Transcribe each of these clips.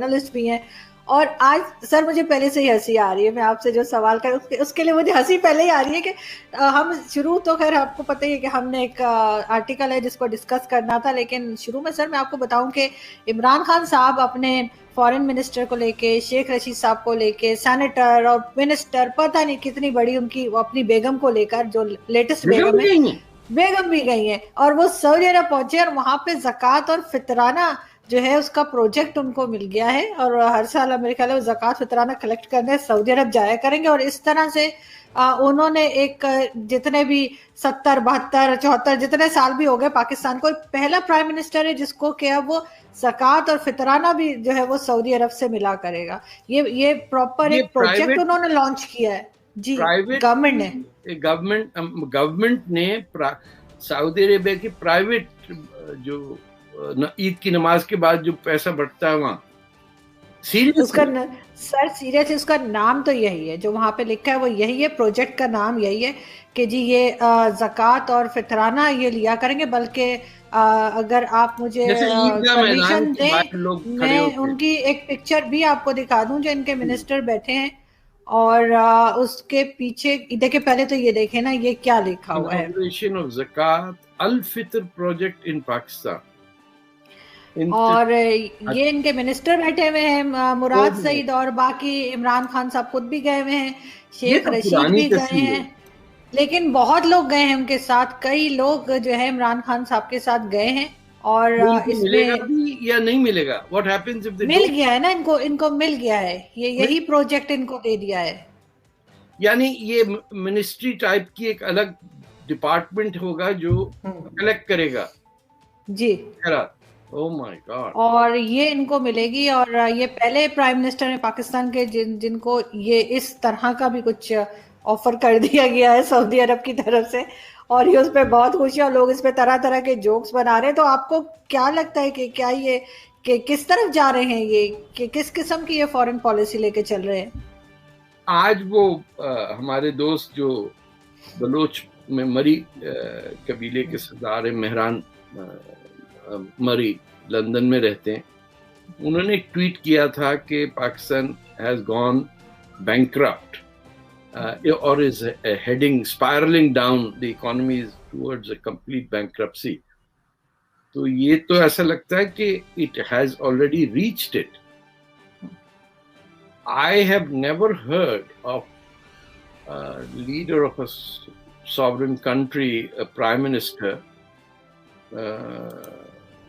Journalist بھی ہیں. اور آج سر مجھے پہلے سے ہی ہنسی آ رہی ہے, میں آپ سے جو سوال کر اس کے لیے مجھے ہنسی پہلے ہی آ رہی ہے کہ ہم شروع تو خیر آپ کو پتہ ہی ہے کہ ہم نے ایک آرٹیکل ہے جس کو ڈسکس کرنا تھا, لیکن شروع میں سر میں آپ کو بتاؤں کہ عمران خان صاحب اپنے فارن منسٹر کو لے کے, شیخ رشید صاحب کو لے کے, سینیٹر اور منسٹر, پتہ نہیں کتنی بڑی ان کی اپنی بیگم کو لے کر, جو لیٹسٹ بیگم ہے, بیگم بھی گئی ہیں, اور وہ سعودی عرب پہنچے اور وہاں پہ زکوٰۃ اور فطرانہ جو ہے اس کا پروجیکٹ ان کو مل گیا ہے, اور ہر سال میرے خیال ہے وہ زکوٰۃ فطرانہ کلیکٹ کرنے سعودی عرب جایا کریں گے. اور اس طرح سے انہوں نے ایک جتنے بھی 70 72 74 جتنے سال بھی ہو گئے پاکستان کو, پہلا پرائم منسٹر ہے جس کو کیا وہ زکوٰۃ اور فطرانہ بھی جو ہے وہ سعودی عرب سے ملا کرے گا. یہ پراپر ایک پروجیکٹ انہوں نے لانچ کیا ہے جی, گورنمنٹ نے گورنمنٹ نے سعودی عربیہ کی پرائیویٹ جو عید کی نماز کے بعد جو پیسہ بٹتا ہے وہاں اس کا سر سیریس اس کا نام تو یہی ہے جو وہاں پہ لکھا ہے, وہ یہی ہے, پروجیکٹ کا نام یہی ہے کہ جی یہ زکوٰۃ اور فطرانہ یہ لیا کریں گے. بلکہ اگر آپ مجھے پرمیشن دیں میں ان کی ایک پکچر بھی آپ کو دکھا دوں جو ان کے منسٹر بیٹھے ہیں, اور اس کے پیچھے دیکھیں, پہلے تو یہ دیکھیں نا یہ کیا لکھا ہوا ہے, اناگوریشن آف زکوٰۃ الفطر پروجیکٹ ان پاکستان. اور یہ ان کے منسٹر بیٹھے ہوئے ہیں, مراد سعید, اور باقی عمران خان صاحب خود بھی گئے ہوئے ہیں, شیخ رشید بھی گئے ہیں, لیکن بہت لوگ گئے ہیں ان کے ساتھ, کئی لوگ جو ہے عمران خان صاحب کے ساتھ گئے ہیں. اور اس میں یا نہیں ملے گا, what happens if they مل گیا ہے نا, ان کو مل گیا ہے, یہی پروجیکٹ ان کو دے دیا ہے. یعنی یہ منسٹری ٹائپ کی ایک الگ ڈپارٹمنٹ ہوگا جو کلیکٹ کرے گا جی. Oh my God. اور یہ ان کو ملے گی, اور یہ پہلے پرائم منسٹر ہیں پاکستان کے جن کو یہ اس طرح کا بھی کچھ آفر کر دیا گیا ہے سعودی عرب کی طرف سے, اور یہ اس پہ بہت خوشی ہے, اور لوگ اس پہ طرح طرح کے جوکس بنا رہے ہیں. تو آپ کو کیا لگتا ہے کہ کیا یہ کہ کس طرف جا رہے ہیں, یہ کہ کس قسم کی یہ فارن پالیسی لے کے چل رہے ہیں؟ آج وہ ہمارے دوست جو بلوچ میں مری قبیلے کے سردار مہران مری لندن میں رہتے ہیں, انہوں نے ایک ٹویٹ کیا تھا کہ Pakistan has gone bankrupt or is heading spiralling down, the economy is towards a complete bankruptcy. تو یہ تو ایسا لگتا ہے کہ it has already reached it. I have never heard of a leader of a sovereign country, a prime minister.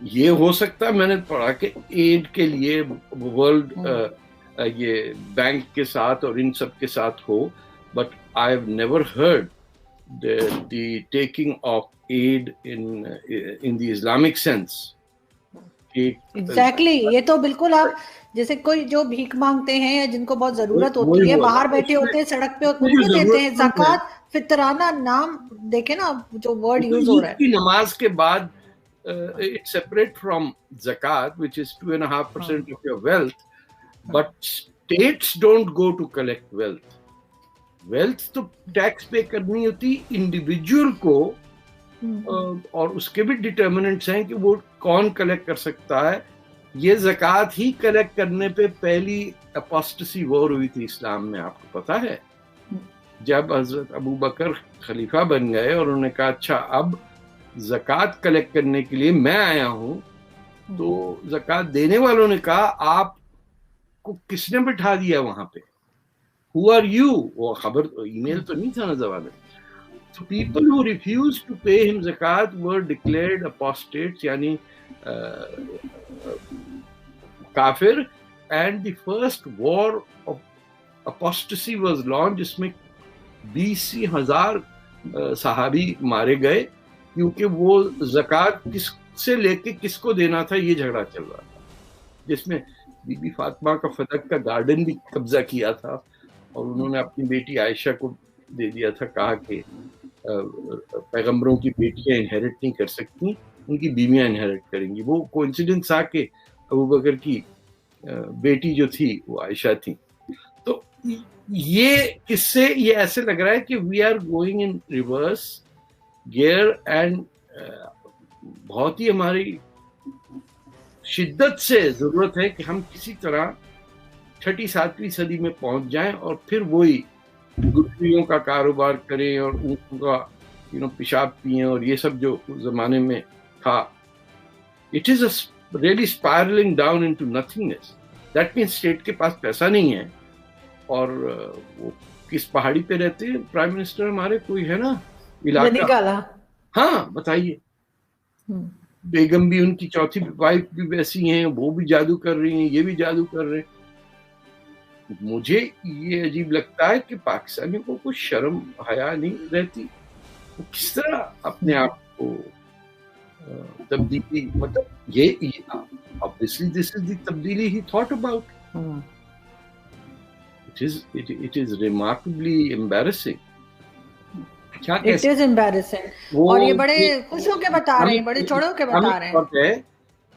یہ ہو سکتا ہے میں نے پڑھا کہ ایڈ کے لیے ورلڈ یہ بینک کے ساتھ اور ان سب کے ساتھ ہو, but I have never heard the taking of aid in the Islamic sense. Exactly, یہ تو بالکل آپ جیسے کوئی جو بھیک مانگتے ہیں یا جن کو بہت ضرورت ہوتی ہے, باہر بیٹھے ہوتے ہیں سڑک پہ, ان کو دیتے ہیں. زکوٰۃ فطرانہ نام دیکھیں نا جو ورڈ یوز ہو رہا ہے. نماز کے بعد it's separate from zakat, which is 2.5% of your wealth, but states don't go to collect wealth. Wealth تو ٹیکس پے کرنی ہوتی انڈیویجول کو, اور اس کے بھی ڈٹرمنٹس ہیں کہ وہ کون کلیکٹ کر سکتا ہے. یہ زکوٰۃ ہی کلیکٹ کرنے پہ پہلی اپوسٹسی وار ہوئی تھی اسلام میں, آپ کو پتا ہے, جب حضرت ابو بکر خلیفہ بن گئے اور انہوں نے کہا اچھا اب زکوٰۃ کلیکٹ کرنے کے لیے میں آیا ہوں, تو زکوٰۃ دینے والوں نے کہا آپ کو کس نے بٹھا دیا وہاں پہ, who are you, وہ خبر ای میل تو نہیں تھا نا زمانے. So people who refused to pay him zakat were declared apostates, yani kafir, and the first war of apostasy was launched, جس میں 20,000 صحابی مارے گئے کیونکہ وہ زکوٰۃ کس سے لے کے کس کو دینا تھا یہ جھگڑا چل رہا تھا, جس میں بی بی فاطمہ کا فتح کا گارڈن بھی قبضہ کیا تھا, اور انہوں نے اپنی بیٹی عائشہ کو دے دیا تھا, کہا کہ پیغمبروں کی بیٹیاں انہیریٹ نہیں کر سکتی, ان کی بیویاں انہیریٹ کریں گی. وہ کوئنسیڈنس آ کے ابو بکر کی بیٹی جو تھی وہ عائشہ تھی. تو یہ کس سے یہ ایسے لگ رہا ہے کہ we are going in reverse gear, and بہت ہی ہماری شدت سے ضرورت ہے کہ ہم کسی طرح 6 7ویں صدی میں پہنچ جائیں اور پھر وہی گٹھلیوں کا کاروبار کریں اور اونٹوں کا پیشاب پئیں اور یہ سب جو اس زمانے میں تھا. It is really spiralling down into nothingness. That means state کے پاس پیسہ نہیں ہے. اور وہ کس پہاڑی پہ رہتے ہیں پرائم منسٹر ہمارے؟ کوئی ہے نا علاقہ؟ ہاں بتائیے. بیگم بھی ان کی چوتھی وائف بھی ویسی ہیں, وہ بھی جادو کر رہی ہیں, یہ بھی جادو کر رہے ہیں. مجھے یہ عجیب لگتا ہے کہ پاکستانیوں کو کوئی شرم حیا نہیں رہتی. وہ کس طرح اپنے آپ کو تبدیلی, مطلب یہ obviously this is the تبدیلی he thought about. It is remarkably embarrassing. It is embarrassing. اور یہ بڑے خوش ہو کے بتا رہے ہیں, بڑے چوڑ ہو کے بتا رہے ہیں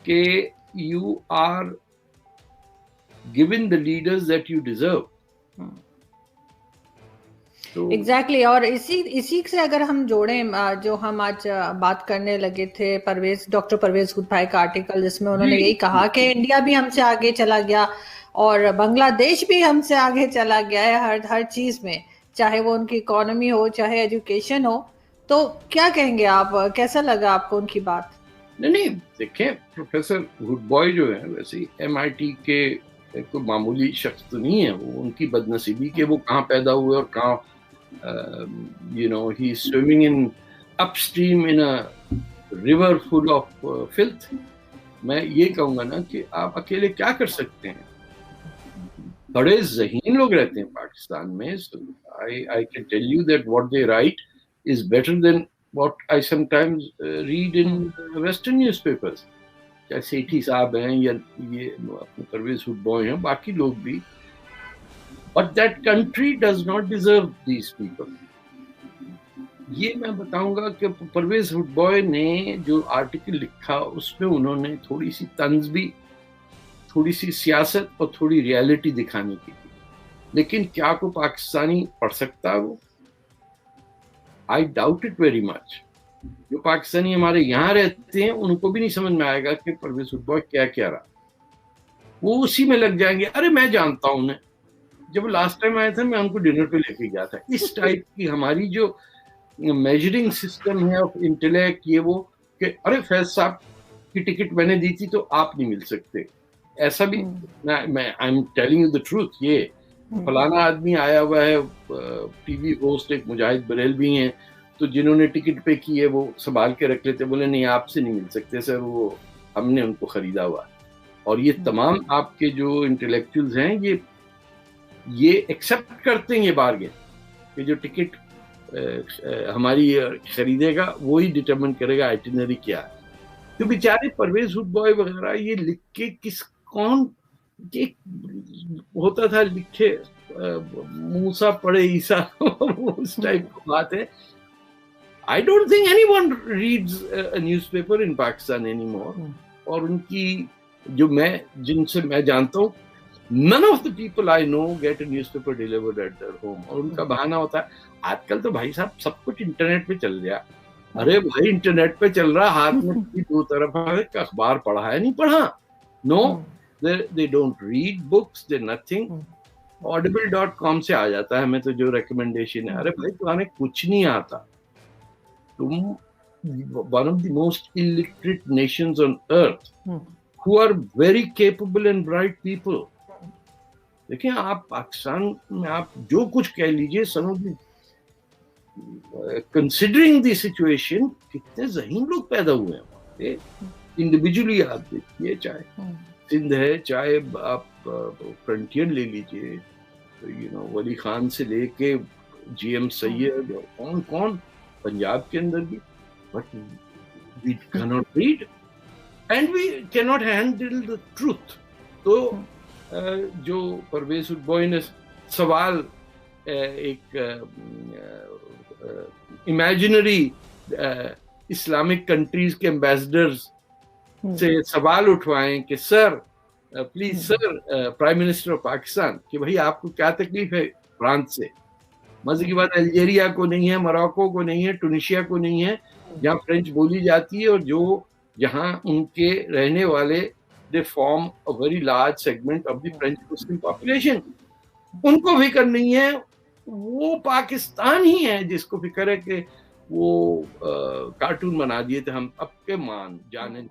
کہ you are given the leaders that you deserve. Exactly. اور اسی سے اگر ہم جوڑیں جو ہم آج بات کرنے لگے تھے, ڈاکٹر پرویز خود بھائی کا آرٹیکل جس میں انہوں نے یہی کہا کہ انڈیا بھی ہم سے آگے چلا گیا اور بنگلہ دیش بھی ہم سے آگے چلا گیا ہے ہر چیز میں, چاہے وہ ان کی اکانومی ہو, چاہے ایجوکیشن ہو. تو کیا کہیں گے آپ, کیسا لگا آپ کو ان کی بات؟ نہیں دیکھیں, پروفیسر گڈ بوائے جو ہے ویسے MIT کے کوئی معمولی شخص تو نہیں ہے. وہ ان کی بد نصیبی کہ وہ کہاں پیدا ہوئے اور کہاں he is swimming in upstream in a river full of filth. میں یہ کہوں گا نا کہ آپ اکیلے کیا کر سکتے ہیں. بڑے ذہین لوگ رہتے ہیں پاکستان میں. I can tell you that what they write is better than what I sometimes read in Western newspapers. چاہے سیٹھی صاحب ہیں یا یہ پرویز خود بوائے ہیں, باقی لوگ بھی. But that country does not deserve these people. یہ میں بتاؤں گا کہ پرویز خود بوائے نے جو آرٹیکل لکھا اس میں انہوں نے تھوڑی سی طنز بھی, تھوڑی سی سیاست اور تھوڑی ریالٹی دکھانے کی تھی. لیکن کیا کوئی پاکستانی پڑھ سکتا ہے وہ؟ I doubt it very much. جو پاکستانی ہمارے یہاں رہتے ہیں ان کو بھی نہیں سمجھ میں آئے گا کہ پرویز خود بوائے کیا کہہ رہا. وہ اسی میں لگ جائیں گے, ارے میں جانتا ہوں انہیں, جب لاسٹ ٹائم آئے تھے میں ان کو ڈنر پہ لے کے گیا تھا. اس ٹائپ کی ہماری جو میجرنگ سسٹم ہے آف انٹلیکٹ, یہ وہ کہ ارے فیض صاحب کی ٹکٹ میں نے دی تھی تو آپ نہیں مل سکتے. ایسا بھی میں I am telling you the truth. یہ فلانا آدمی آیا ہوا ہے ٹی وی ہوسٹ, ایک مجاہد بریلوی ہیں, تو جنہوں نے ٹکٹ پہ کی ہے وہ سنبھال کے رکھ لیتے, بولے نہیں آپ سے نہیں مل سکتے سر, وہ ہم نے ان کو خریدا ہوا. اور یہ تمام آپ کے جو انٹلیکچوئلز ہیں یہ ایکسیپٹ کرتے ہیں یہ بارگین کہ جو ٹکٹ ہماری خریدے گا وہی ڈٹرمن کرے گا آئٹنری کیا ہے. تو بیچارے پرویز خود بوائے وغیرہ یہ لکھ کے کون ہوتا تھا لکھے موسیٰ پڑھے عیسیٰ, اس ٹائپ کی بات ہے. I don't think anyone reads a newspaper in Pakistan anymore. اور ان کی جو جن سے میں جانتا ہوں, none of the people I know get a newspaper delivered at their home. اور ان کا بہانہ ہوتا ہے آج کل تو بھائی صاحب سب کچھ انٹرنیٹ پہ چل گیا. ارے بھائی انٹرنیٹ پہ چل رہا, ہاتھ میں دو طرف اخبار پڑھا ہے نہیں پڑھا. No, they don't read books, they're nothing. audible.com سے آ جاتا ہے ہمیں تو جو ریکمنڈیشن ہے. ارے بھائی تمہیں کچھ نہیں آتا, تم one of the most illiterate nations on earth who are very capable and bright people. دیکھیں آپ پاکستان میں آپ جو کچھ کہہ لیجئے, some of the considering the situation کتنے ذہین لوگ پیدا ہوئے ہیں انڈیویجولی. آپ دیکھیے چاہے سندھ ہے, چاہے آپ فرنٹیئر لے لیجئے, ولی خان سے لے کے GM سید, کون پنجاب کے اندر بھی. But we cannot read and we cannot handle the truth. تو جو پرویز خود بوائے نے سوال ایک امیجنری اسلامک کنٹریز کے ایمبیسڈرز سے سوال اٹھوائیں کہ sir please sir prime minister of Pakistan کہ بھائی آپ کو کیا تکلیف ہے فرانس سے. مزے کی بات الجیریا کو نہیں ہے, موراکو کو نہیں ہے, ٹونیشیا کو نہیں ہے, جہاں فرینچ بولی جاتی ہے اور جو جہاں ان کے رہنے والے they form a very large segment of the French Muslim population. ان کو فکر نہیں ہے, وہ پاکستان ہی ہے جس کو فکر ہے کہ وہ کارٹون بنا دیے تھے ہم اب کے مان جانے